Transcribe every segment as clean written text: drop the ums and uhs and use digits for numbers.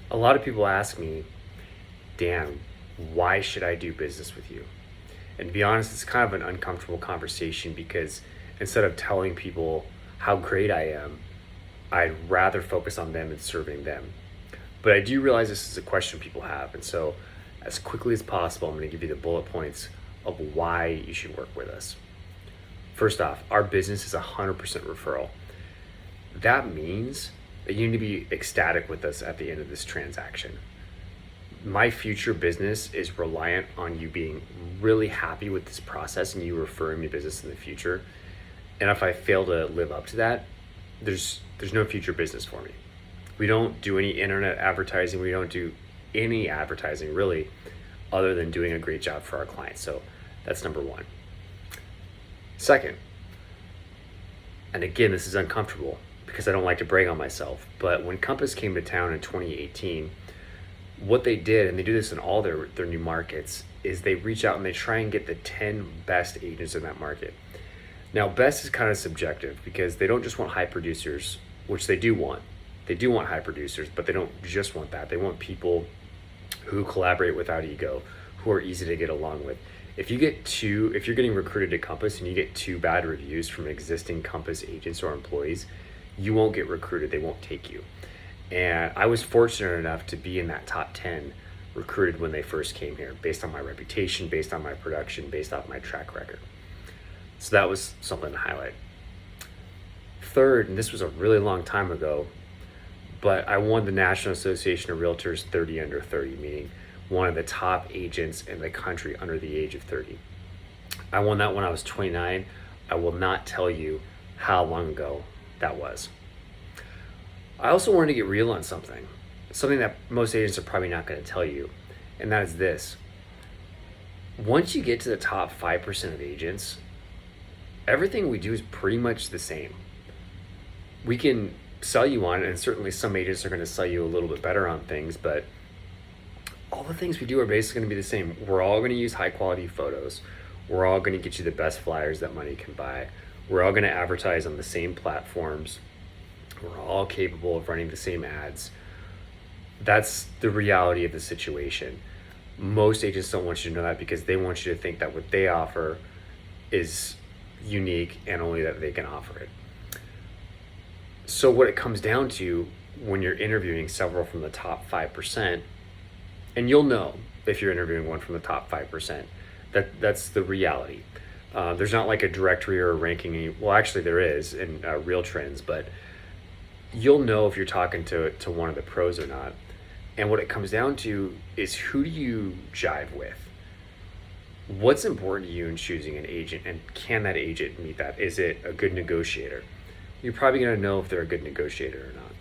A lot of people ask me, Dan, why should I do business with you? And to be honest, it's kind of an uncomfortable conversation because instead of telling people how great I am, I'd rather focus on them and serving them. But I do realize this is a question people have. And so, as quickly as possible, I'm going to give you the bullet points of why you should work with us. First off, our business is 100% referral. That means that you need to be ecstatic with us at the end of this transaction. My future business is reliant on you being really happy with this process and you referring me business in the future. And if I fail to live up to that, there's no future business for me. We don't do any internet advertising. We don't do any advertising really other than doing a great job for our clients. So that's number one. Second, and again, this is uncomfortable because I don't like to brag on myself, but when Compass came to town in 2018, what they did, and they do this in all their new markets, is they reach out and they try and get the 10 best agents in that market. Now, best is kind of subjective because they don't just want high producers, which they do want. They do want high producers, but they don't just want that. They want people who collaborate without ego, who are easy to get along with. If you're getting recruited to Compass and you get 2 bad reviews from existing Compass agents or employees, you won't get recruited. They won't take you. And I was fortunate enough to be in that top 10 recruited when they first came here, based on my reputation, based on my production, based off my track record. So that was something to highlight. Third, and this was a really long time ago, but I won the National Association of Realtors 30 under 30, meaning one of the top agents in the country under the age of 30. I won that when I was 29. I will not tell you how long ago that was. I also wanted to get real on something that most agents are probably not going to tell you, and that is this. Once you get to the top 5% of agents, everything we do is pretty much the same. We can sell you on it, and certainly some agents are going to sell you a little bit better on things, but all the things we do are basically going to be the same. We're all going to use high quality photos. We're all going to get you the best flyers that money can buy. We're all going to advertise on the same platforms. We're all capable of running the same ads. That's the reality of the situation. Most agents don't want you to know that because they want you to think that what they offer is unique and only that they can offer it. So what it comes down to when you're interviewing several from the top 5%, and you'll know if you're interviewing one from the top 5%, that's the reality. There's not like a directory or a ranking. Well, actually there is in Real Trends, but you'll know if you're talking to one of the pros or not. And what it comes down to is, who do you jive with? What's important to you in choosing an agent, and can that agent meet that? Is it a good negotiator? You're probably going to know if they're a good negotiator or not.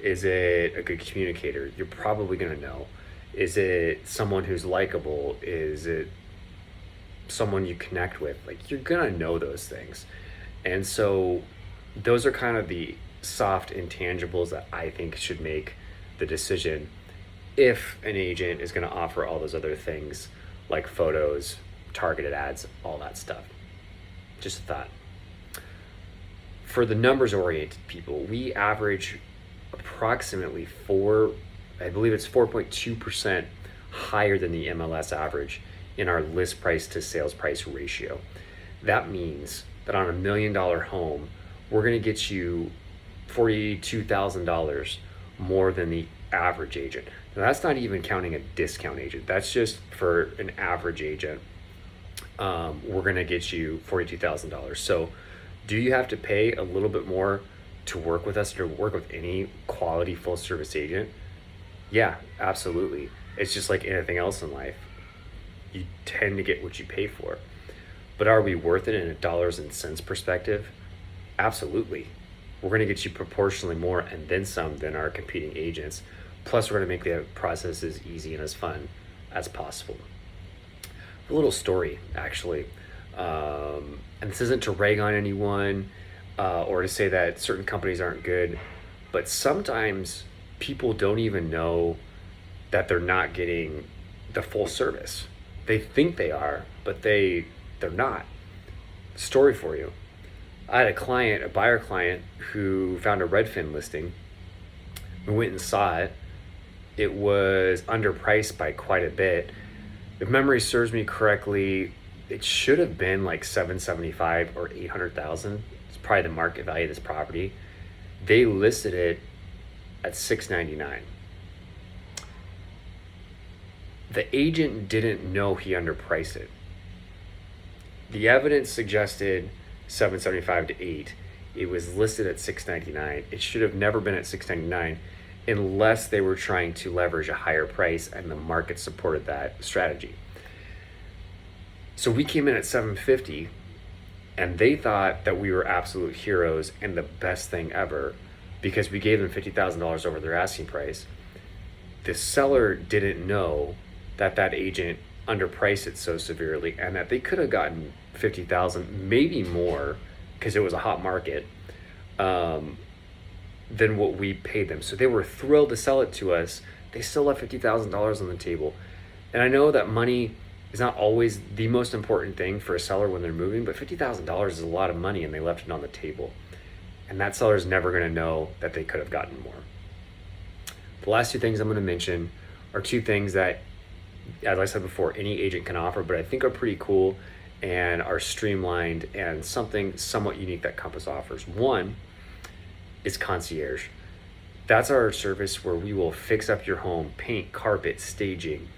Is it a good communicator? You're probably going to know. Is it someone who's likable? Is it someone you connect with? Like, you're going to know those things. And so those are kind of the soft intangibles that I think should make the decision if an agent is going to offer all those other things like photos, targeted ads, all that stuff. Just a thought. For the numbers oriented people, we average approximately 4.2% higher than the MLS average in our list price to sales price ratio. That means that on $1 million home, we're going to get you $42,000 more than the average agent. Now, that's not even counting a discount agent. That's just for an average agent. We're going to get you $42,000. So do you have to pay a little bit more to work with us or to work with any quality full service agent? Yeah, absolutely. It's just like anything else in life. You tend to get what you pay for. But are we worth it in a dollars and cents perspective? Absolutely. We're going to get you proportionally more and then some than our competing agents. Plus, we're going to make the process as easy and as fun as possible. A little story, actually. And this isn't to rag on anyone or to say that certain companies aren't good, but sometimes people don't even know that they're not getting the full service. They think they are, but they're not. Story for you. I had a buyer client, who found a Redfin listing. We went and saw it. it was underpriced by quite a bit. If memory serves me correctly, it should have been like 775 or 800,000. It's probably the market value of this property. They listed it at 699. The agent didn't know he underpriced it. The evidence suggested 775 to 8. It was listed at 699. It should have never been at 699 unless they were trying to leverage a higher price and the market supported that strategy. So we came in at 750 and they thought that we were absolute heroes and the best thing ever because we gave them $50,000 over their asking price. The seller didn't know that that agent underpriced it so severely and that they could have gotten 50,000, maybe more, because it was a hot market, than what we paid them. So they were thrilled to sell it to us. They still left $50,000 on the table. And I know that money is not always the most important thing for a seller when they're moving, but $50,000 is a lot of money and they left it on the table. And that seller is never going to know that they could have gotten more. The last two things I'm going to mention are two things that, as I said before, any agent can offer, but I think are pretty cool and are streamlined and something somewhat unique that Compass offers. One is concierge. That's our service where we will fix up your home, paint, carpet, staging,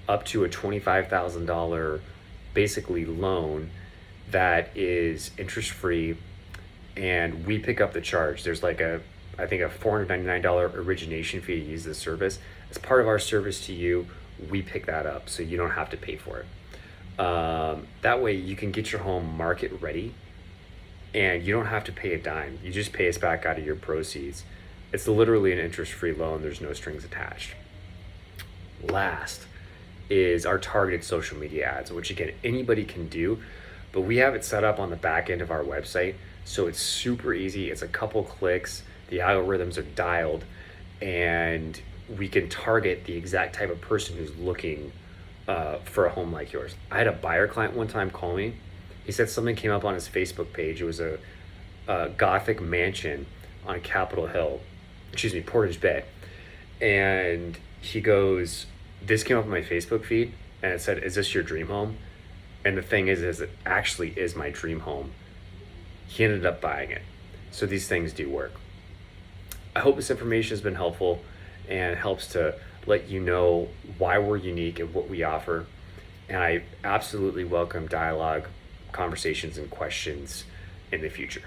up to a $25,000 basically loan that is interest-free, and we pick up the charge. There's like I think a $499 origination fee to use this service. As part of our service to you, we pick that up so you don't have to pay for it. That way you can get your home market ready and you don't have to pay a dime. You just pay us back out of your proceeds. It's literally an interest-free loan. There's no strings attached. Last is our targeted social media ads, which again, anybody can do, but we have it set up on the back end of our website. So it's super easy. It's a couple clicks. The algorithms are dialed and we can target the exact type of person who's looking for a home like yours. I had a buyer client one time call me. He said something came up on his Facebook page. It was a Gothic mansion on Capitol Hill, Portage Bay. And he goes, this came up on my Facebook feed and it said, is this your dream home? And the thing is it actually is my dream home. He ended up buying it. So these things do work. I hope this information has been helpful and helps to let you know why we're unique and what we offer. And I absolutely welcome dialogue, conversations, and questions in the future.